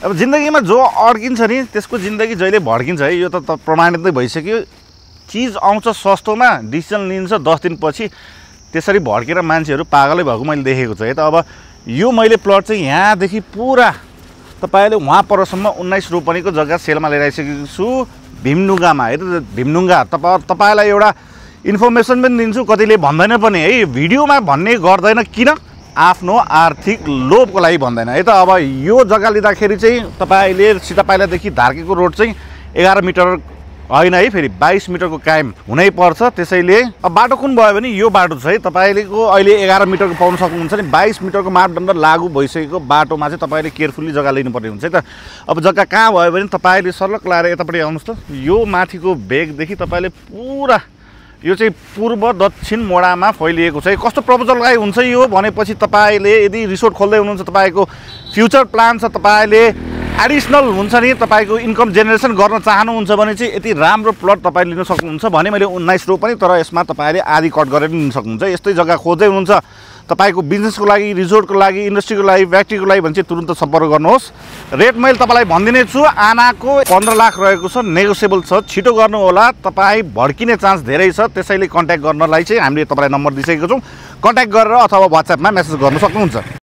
अब जिन्दगीमा जो अड्किन्छ नि त्यसको जिन्दगी जहिले भड्किन्छ है। यो त प्रमाणित नै भइसक्यो। चिज आउँछ सस्तोमा, डिसिजन लिन्छ 10 दिनपछि, त्यसरी भड्केर मान्छेहरू पागलै भएको मैले देखेको छु है। त अब यो मैले प्लट चाहिँ यहाँदेखि पुरा तपाईँले वहाँ परसम्म 19 रोपनीको जग्गा सेलमा ल्याइसकेको छु भीमडुङ्गामा है। त भीमडुङ्गा तपाईँलाई एउटा इन्फर्मेसन पनि दिन्छु, कतिले भन्दैन पनि है, भिडियोमा भन्ने गर्दैन किन, आफ्नो आर्थिक लोभको लागि भन्दैन है। त अब यो जग्गा लिँदाखेरि चाहिँ तपाईँले सितापाइलादेखि धार्केको रोड चाहिँ 11 मिटर होइन है, फेरि 22 मिटरको कायम हुनै पर्छ। त्यसैले अब बाटो कुन भयो भने यो बाटो छ है। तपाईँको अहिले 11 मिटरको पाउन सक्नुहुन्छ नि, 22 मिटरको मापदण्ड लागू भइसकेको बाटोमा चाहिँ तपाईँले केयरफुल्ली जग्गा लिनुपर्ने हुन्छ है। त अब जग्गा कहाँ भयो भने तपाईँले सर्लक लाएर यतापट्टि आउनुहोस् त, यो माथिको भेगदेखि तपाईँले पुरा यो चाहिँ पूर्व दक्षिण मोडामा फैलिएको छ। कस्तो प्रपोजल लगाइ हुन्छ यो भनेपछि तपाईँले यदि रिसोर्ट खोल्दै हुनुहुन्छ, तपाईँको फ्युचर प्लान छ, तपाईँले एडिसनल हुन्छ नि, तपाईँको इन्कम जेनेरेसन गर्न चाहनुहुन्छ भने चाहिँ यति राम्रो प्लट तपाईँले लिन सक्नुहुन्छ भने मैले 19 रो पनि, तर यसमा तपाईँले आधी कट गरेर लिन सक्नुहुन्छ। यस्तै जग्गा खोज्दै हुनुहुन्छ तपाईँको बिजनेसको लागि, रिजोर्टको लागि, इन्डस्ट्रीको लागि, फ्याक्ट्रीको लागि भने चाहिँ तुरुन्त सम्पर्क गर्नुहोस्। रेट मैले तपाईँलाई भनिदिने छु, आनाको 15 लाख रहेको छ, नेगोसिएबल छ, छिटो गर्नु होला, तपाईँ भड्किने चान्स धेरै छ। त्यसैले कन्ट्याक्ट गर्नलाई चाहिँ हामीले तपाईँलाई नम्बर दिइसकेको छौँ, कन्ट्याक्ट गरेर अथवा WhatsAppमा मेसेज गर्न सक्नुहुन्छ।